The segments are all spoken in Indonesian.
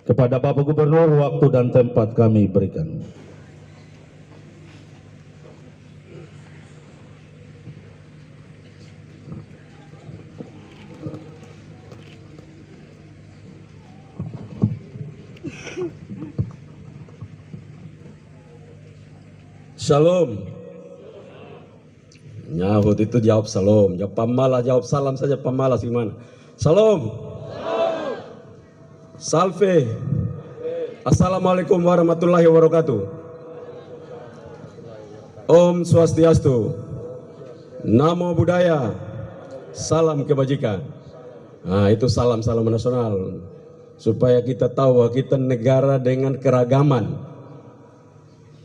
Kepada Bapak Gubernur, waktu dan tempat kami berikan. Shalom. Nyahut itu jawab shalom. Jawab pamalas, jawab salam saja pamalas gimana? Shalom. Salve. Assalamualaikum warahmatullahi wabarakatuh. Om Swastiastu. Namo Buddhaya. Salam kebajikan. Nah, itu salam-salam nasional. Supaya kita tahu bahwa kita negara dengan keragaman.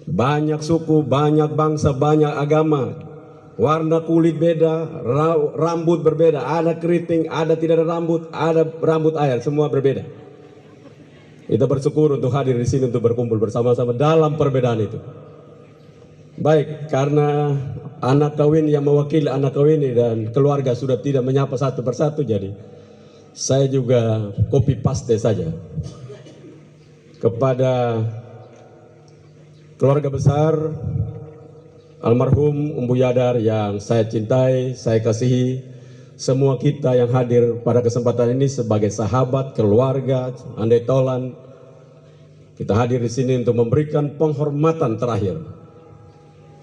Banyak suku, banyak bangsa, banyak agama. Warna kulit beda, rambut berbeda. Ada keriting, ada tidak ada rambut air, semua berbeda. Kita bersyukur untuk hadir di sini untuk berkumpul bersama-sama dalam perbedaan itu. Baik, karena anak kawin yang mewakili anak kawin dan keluarga sudah tidak menyapa satu persatu, jadi saya juga copy paste saja kepada keluarga besar almarhum Umbu Yadar yang saya cintai, saya kasihi, semua kita yang hadir pada kesempatan ini sebagai sahabat, keluarga, andai tolan, kita hadir di sini untuk memberikan penghormatan terakhir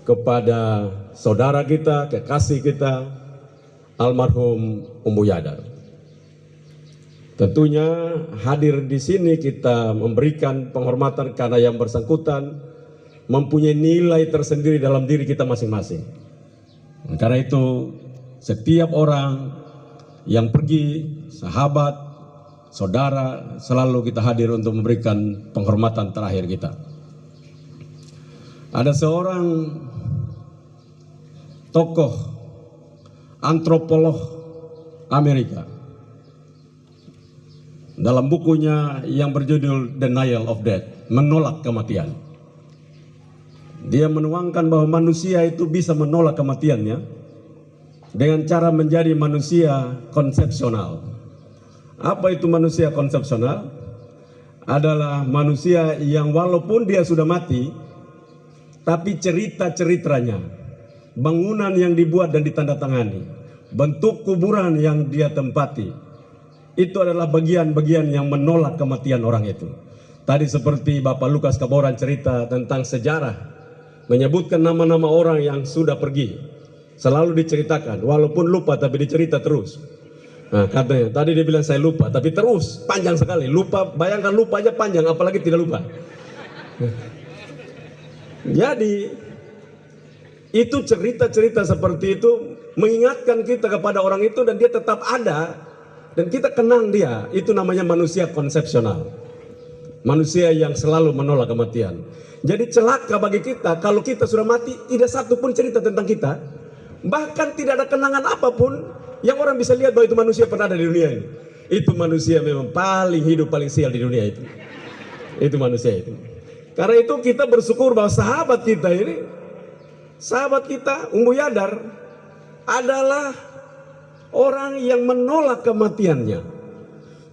kepada saudara kita, kekasih kita, almarhum Umbu Yadar. Tentunya hadir di sini kita memberikan penghormatan karena yang bersangkutan mempunyai nilai tersendiri dalam diri kita masing-masing. Karena itu setiap orang yang pergi, sahabat, saudara, selalu kita hadir untuk memberikan penghormatan terakhir kita. Ada seorang tokoh antropolog Amerika dalam bukunya yang berjudul Denial of Death, menolak kematian. Dia menuangkan bahwa manusia itu bisa menolak kematiannya dengan cara menjadi manusia konsepsional. Apa itu manusia konsepsional? Adalah manusia yang walaupun dia sudah mati, tapi cerita-ceritanya, bangunan yang dibuat dan ditandatangani, bentuk kuburan yang dia tempati, itu adalah bagian-bagian yang menolak kematian orang itu. Tadi seperti Bapak Lukas Kaboran cerita tentang sejarah, menyebutkan nama-nama orang yang sudah pergi, selalu diceritakan, walaupun lupa tapi dicerita terus. Nah, katanya tadi dia bilang saya lupa, tapi terus panjang sekali. Lupa, bayangkan lupa aja panjang, apalagi tidak lupa. Jadi itu cerita-cerita seperti itu mengingatkan kita kepada orang itu dan dia tetap ada dan kita kenang dia. Itu namanya manusia konsepsional, manusia yang selalu menolak kematian. Jadi celaka bagi kita kalau kita sudah mati tidak satu pun cerita tentang kita, bahkan tidak ada kenangan apapun yang orang bisa lihat bahwa itu manusia pernah ada di dunia ini. Itu manusia memang paling hidup, paling sial di dunia itu. Itu manusia itu. Karena itu kita bersyukur bahwa sahabat kita ini, sahabat kita Umbu Yadar adalah orang yang menolak kematiannya,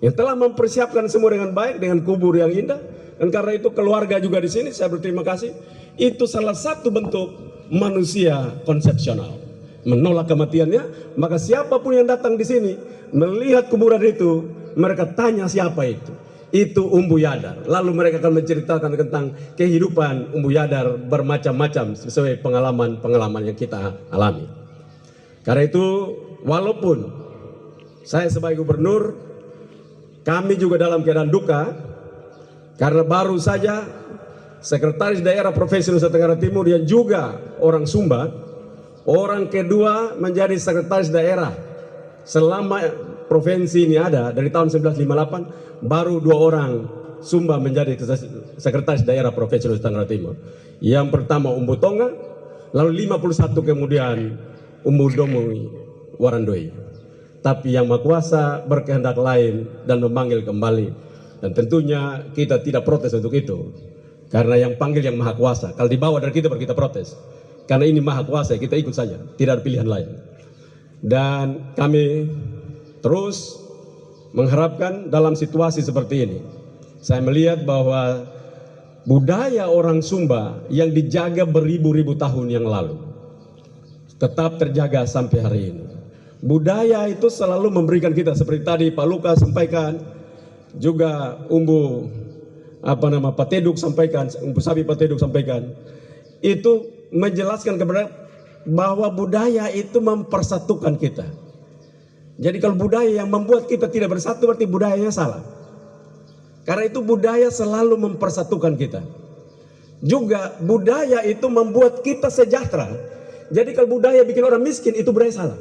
yang telah mempersiapkan semua dengan baik, dengan kubur yang indah. Dan karena itu keluarga juga di sini saya berterima kasih. Itu salah satu bentuk manusia konsepsional, menolak kematiannya. Maka siapapun yang datang di sini melihat kuburan itu, mereka tanya siapa itu. Itu Umbu Yadar. Lalu mereka akan menceritakan tentang kehidupan Umbu Yadar bermacam-macam sesuai pengalaman-pengalaman yang kita alami. Karena itu walaupun saya sebagai gubernur, kami juga dalam keadaan duka. Karena baru saja Sekretaris Daerah Provinsi Nusa Tenggara Timur yang juga orang Sumba, orang kedua menjadi Sekretaris Daerah selama provinsi ini ada dari tahun 1958, baru 2 orang Sumba menjadi Sekretaris Daerah Provinsi Nusa Tenggara Timur. Yang pertama Umbu Tonga, lalu 51 kemudian Umbu Domui Warandoi. Tapi yang Maha Kuasa berkehendak lain dan memanggil kembali. Dan tentunya kita tidak protes untuk itu. Karena yang panggil yang Maha Kuasa. Kalau dibawa dari kita baru kita protes. Karena ini Maha Kuasa, kita ikut saja. Tidak ada pilihan lain. Dan kami terus mengharapkan dalam situasi seperti ini, saya melihat bahwa budaya orang Sumba yang dijaga beribu-ribu tahun yang lalu tetap terjaga sampai hari ini. Budaya itu selalu memberikan kita, seperti tadi Pak Lukas sampaikan, juga Umbu Pateduk sampaikan, Umbu Sabi Pateduk sampaikan, itu menjelaskan kepada bahwa budaya itu mempersatukan kita. Jadi kalau budaya yang membuat kita tidak bersatu berarti budayanya salah. Karena itu budaya selalu mempersatukan kita. Juga budaya itu membuat kita sejahtera. Jadi kalau budaya bikin orang miskin itu budaya salah.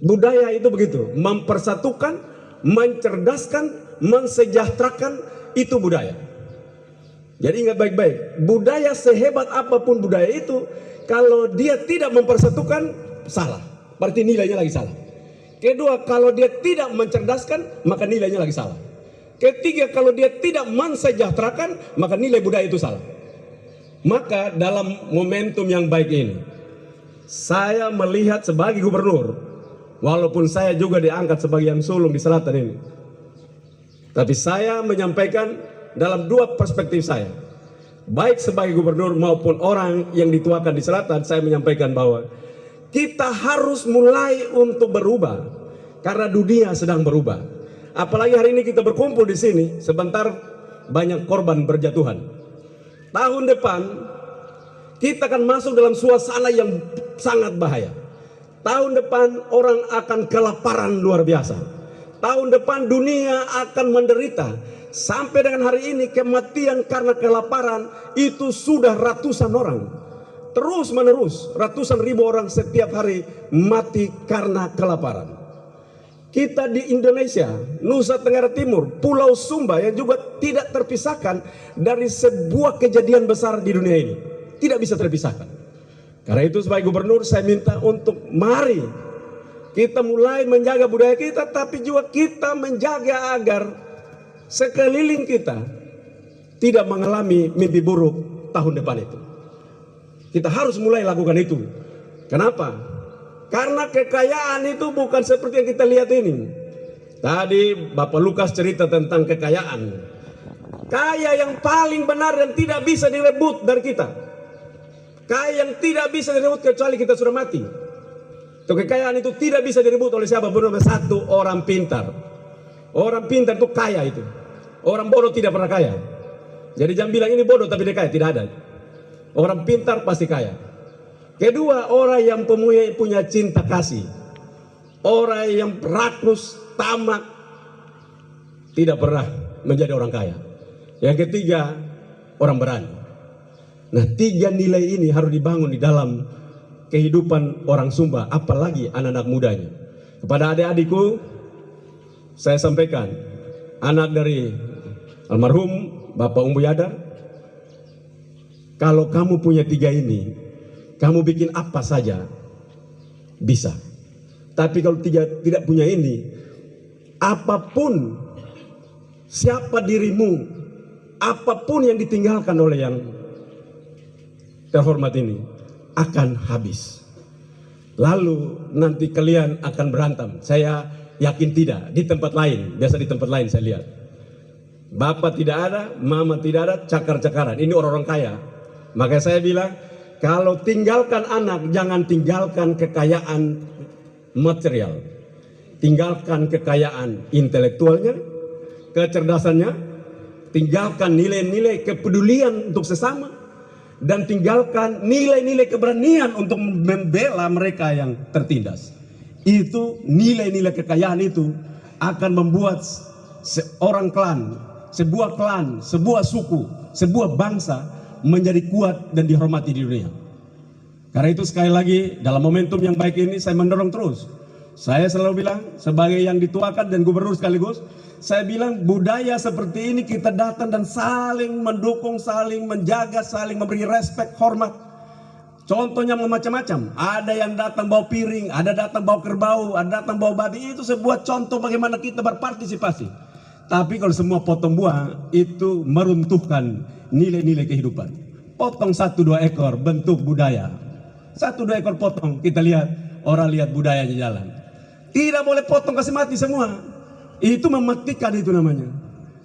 Budaya itu begitu, mempersatukan, mencerdaskan, mensejahterakan, itu budaya. Jadi ingat baik-baik, budaya sehebat apapun budaya itu, kalau dia tidak mempersatukan, salah. Berarti nilainya lagi salah. Kedua, kalau dia tidak mencerdaskan, maka nilainya lagi salah. Ketiga, kalau dia tidak mensejahterakan, maka nilai budaya itu salah. Maka dalam momentum yang baik ini, saya melihat sebagai gubernur, walaupun saya juga diangkat sebagai yang sulung di selatan ini, tapi saya menyampaikan dalam dua perspektif saya, baik sebagai gubernur maupun orang yang dituakan di selatan, saya menyampaikan bahwa kita harus mulai untuk berubah karena dunia sedang berubah. Apalagi hari ini kita berkumpul di sini, sebentar banyak korban berjatuhan. Tahun depan kita akan masuk dalam suasana yang sangat bahaya. Tahun depan orang akan kelaparan luar biasa. Tahun depan dunia akan menderita. Sampai dengan hari ini kematian karena kelaparan itu sudah ratusan orang. Terus menerus ratusan ribu orang setiap hari mati karena kelaparan. Kita di Indonesia, Nusa Tenggara Timur, Pulau Sumba yang juga tidak terpisahkan dari sebuah kejadian besar di dunia ini. Tidak bisa terpisahkan. Karena itu sebagai gubernur saya minta untuk mari kita mulai menjaga budaya kita, tapi juga kita menjaga agar sekeliling kita tidak mengalami mimpi buruk tahun depan itu. Kita harus mulai lakukan itu. Kenapa? Karena kekayaan itu bukan seperti yang kita lihat ini. Tadi Bapak Lukas cerita tentang kekayaan. Kaya yang paling benar dan tidak bisa direbut dari kita. Kaya yang tidak bisa direbut kecuali kita sudah mati. Kekayaan itu tidak bisa direbut oleh siapapun. Satu, orang pintar. Orang pintar itu kaya itu. Orang bodoh tidak pernah kaya. Jadi jangan bilang ini bodoh tapi dia kaya. Tidak ada. Orang pintar pasti kaya. Kedua, orang yang punya cinta kasih. Orang yang rakus, tamak, tidak pernah menjadi orang kaya. Yang ketiga, orang berani. Nah, tiga nilai ini harus dibangun di dalam kehidupan orang Sumba, apalagi anak-anak mudanya. Kepada adik-adikku, saya sampaikan, anak dari almarhum Bapak Umbu Yada, kalau kamu punya tiga ini, kamu bikin apa saja bisa. Tapi kalau tidak punya ini, apapun, siapa dirimu, apapun yang ditinggalkan oleh yang terhormat ini akan habis. Lalu nanti kalian akan berantem. Saya yakin tidak. Di tempat lain, biasa di tempat lain saya lihat. Bapak tidak ada, mama tidak ada, cakar-cakaran. Ini orang-orang kaya. Maka saya bilang, kalau tinggalkan anak, jangan tinggalkan kekayaan material. Tinggalkan kekayaan intelektualnya, kecerdasannya, tinggalkan nilai-nilai kepedulian untuk sesama, dan tinggalkan nilai-nilai keberanian untuk membela mereka yang tertindas. Itu nilai-nilai kekayaan itu akan membuat seorang klan, sebuah suku, sebuah bangsa menjadi kuat dan dihormati di dunia. Karena itu sekali lagi dalam momentum yang baik ini saya mendorong terus. Saya selalu bilang sebagai yang dituakan dan gubernur sekaligus, saya bilang budaya seperti ini kita datang dan saling mendukung, saling menjaga, saling memberi respek, hormat. Contohnya macam-macam. Ada yang datang bawa piring, ada datang bawa kerbau, ada datang bawa babi. Itu sebuah contoh bagaimana kita berpartisipasi. Tapi kalau semua potong buah itu meruntuhkan nilai-nilai kehidupan. Potong 1-2 ekor bentuk budaya. 1-2 ekor potong, kita lihat orang lihat budayanya jalan. Tidak boleh potong kasih mati semua. Itu mematikan itu namanya.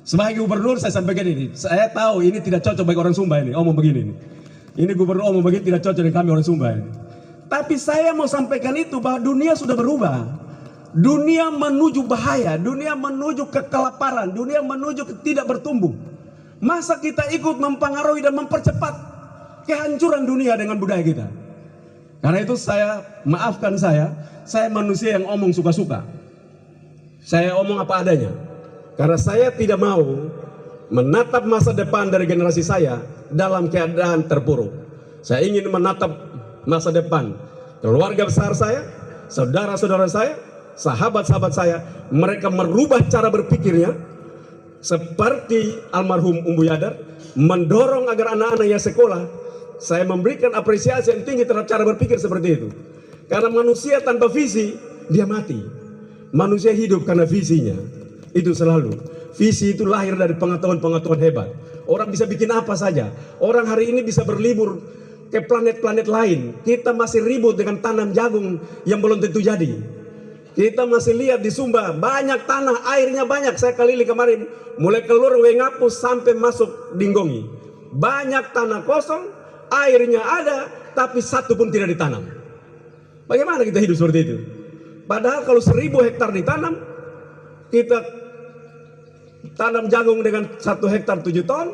Sebagai gubernur saya sampaikan ini, saya tahu ini tidak cocok bagi orang Sumba ini, omong begini ini. Ini gubernur omong begini tidak cocok dengan kami orang Sumba ini. Tapi saya mau sampaikan itu bahwa dunia sudah berubah. Dunia menuju bahaya, dunia menuju ke kelaparan, dunia menuju ke tidak bertumbuh. Masa kita ikut mempengaruhi dan mempercepat kehancuran dunia dengan budaya kita? Karena itu maafkan saya manusia yang omong suka-suka. Saya omong apa adanya. Karena saya tidak mau menatap masa depan dari generasi saya dalam keadaan terpuruk. Saya ingin menatap masa depan keluarga besar saya, saudara-saudara saya, sahabat-sahabat saya. Mereka merubah cara berpikirnya seperti almarhum Umbu Yadar, mendorong agar anak-anaknya sekolah. Saya memberikan apresiasi yang tinggi terhadap cara berpikir seperti itu. Karena manusia tanpa visi, dia mati. Manusia hidup karena visinya. Itu selalu. Visi itu lahir dari pengetahuan-pengetahuan hebat. Orang bisa bikin apa saja. Orang hari ini bisa berlibur ke planet-planet lain. Kita masih ribut dengan tanam jagung yang belum tentu jadi. Kita masih lihat di Sumba banyak tanah, airnya banyak. Saya keliling kemarin, mulai keluar Wengapu sampai masuk Dinggongi. Banyak tanah kosong, airnya ada, tapi satu pun tidak ditanam. Bagaimana kita hidup seperti itu? Padahal kalau 1000 hektar ditanam, kita tanam jagung dengan 1 hektar 7 ton,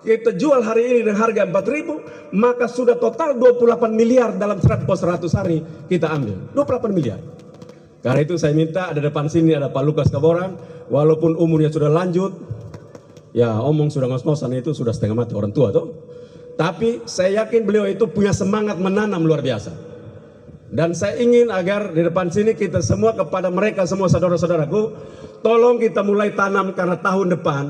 kita jual hari ini dengan harga 4.000, maka sudah total 28 miliar dalam 100 hari kita ambil. 28 miliar. Karena itu saya minta ada depan sini ada Pak Lukas Kaborang, walaupun umurnya sudah lanjut, ya omong sudah ngos-ngosan itu sudah setengah mati orang tua tuh. Tapi saya yakin beliau itu punya semangat menanam luar biasa. Dan saya ingin agar di depan sini kita semua kepada mereka semua saudara-saudaraku, tolong kita mulai tanam karena tahun depan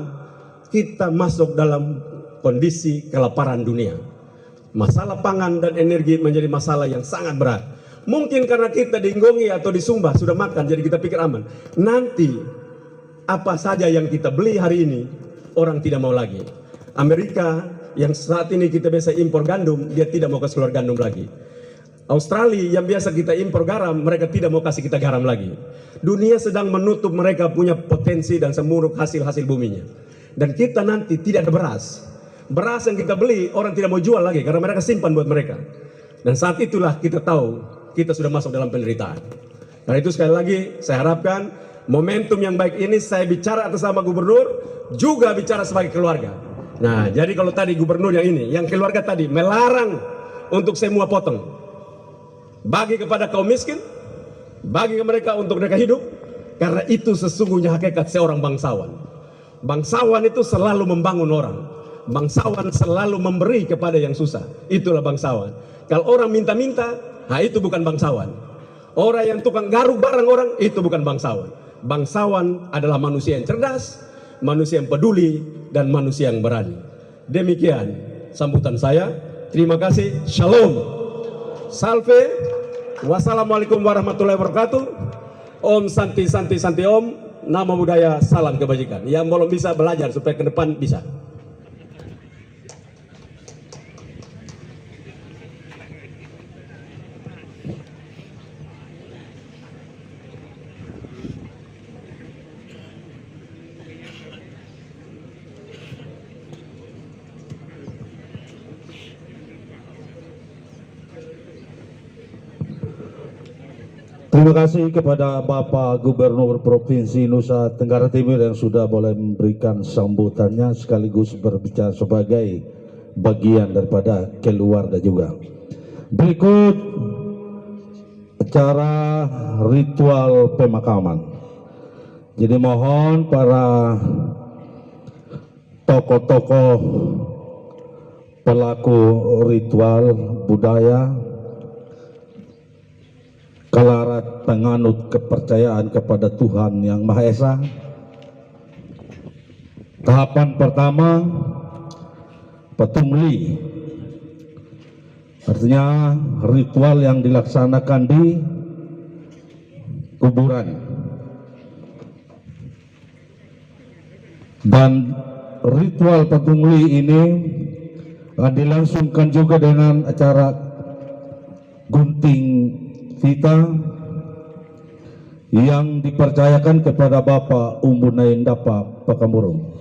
kita masuk dalam kondisi kelaparan dunia. Masalah pangan dan energi menjadi masalah yang sangat berat. Mungkin karena kita di Nggongi atau di Sumba sudah makan jadi kita pikir aman. Nanti apa saja yang kita beli hari ini orang tidak mau lagi. Amerika yang saat ini kita biasa impor gandum, dia tidak mau kasih keluar gandum lagi. Australia yang biasa kita impor garam, mereka tidak mau kasih kita garam lagi. Dunia sedang menutup mereka punya potensi dan seluruh hasil-hasil buminya. Dan kita nanti tidak ada beras. Beras yang kita beli orang tidak mau jual lagi karena mereka simpan buat mereka. Dan saat itulah kita tahu kita sudah masuk dalam penderitaan. Karena itu sekali lagi saya harapkan momentum yang baik ini saya bicara atas nama gubernur, juga bicara sebagai keluarga. Nah, jadi kalau tadi gubernur yang keluarga tadi melarang untuk semua potong. Bagi kepada kaum miskin, bagi mereka untuk mereka hidup, karena itu sesungguhnya hakikat seorang bangsawan. Bangsawan itu selalu membangun orang. Bangsawan selalu memberi kepada yang susah. Itulah bangsawan. Kalau orang minta-minta, nah itu bukan bangsawan. Orang yang tukang garuk barang orang, itu bukan bangsawan. Bangsawan adalah manusia yang cerdas, manusia yang peduli, dan manusia yang berani. Demikian sambutan saya. Terima kasih. Shalom. Salve. Wassalamualaikum warahmatullahi wabarakatuh. Om Santi Santi Santi Om. Nama budaya salam kebajikan. Yang belum bisa belajar supaya ke depan bisa. Terima kasih kepada Bapak Gubernur Provinsi Nusa Tenggara Timur yang sudah boleh memberikan sambutannya sekaligus berbicara sebagai bagian daripada keluarga juga. Berikut acara ritual pemakaman. Jadi mohon para tokoh-tokoh pelaku ritual budaya, kelarat penganut kepercayaan kepada Tuhan Yang Maha Esa. Tahapan pertama, petumli, artinya ritual yang dilaksanakan di kuburan. Dan ritual petumli ini dilangsungkan juga dengan acara gunting Vita yang dipercayakan kepada Bapak Umbu Naindapa Pakamurung.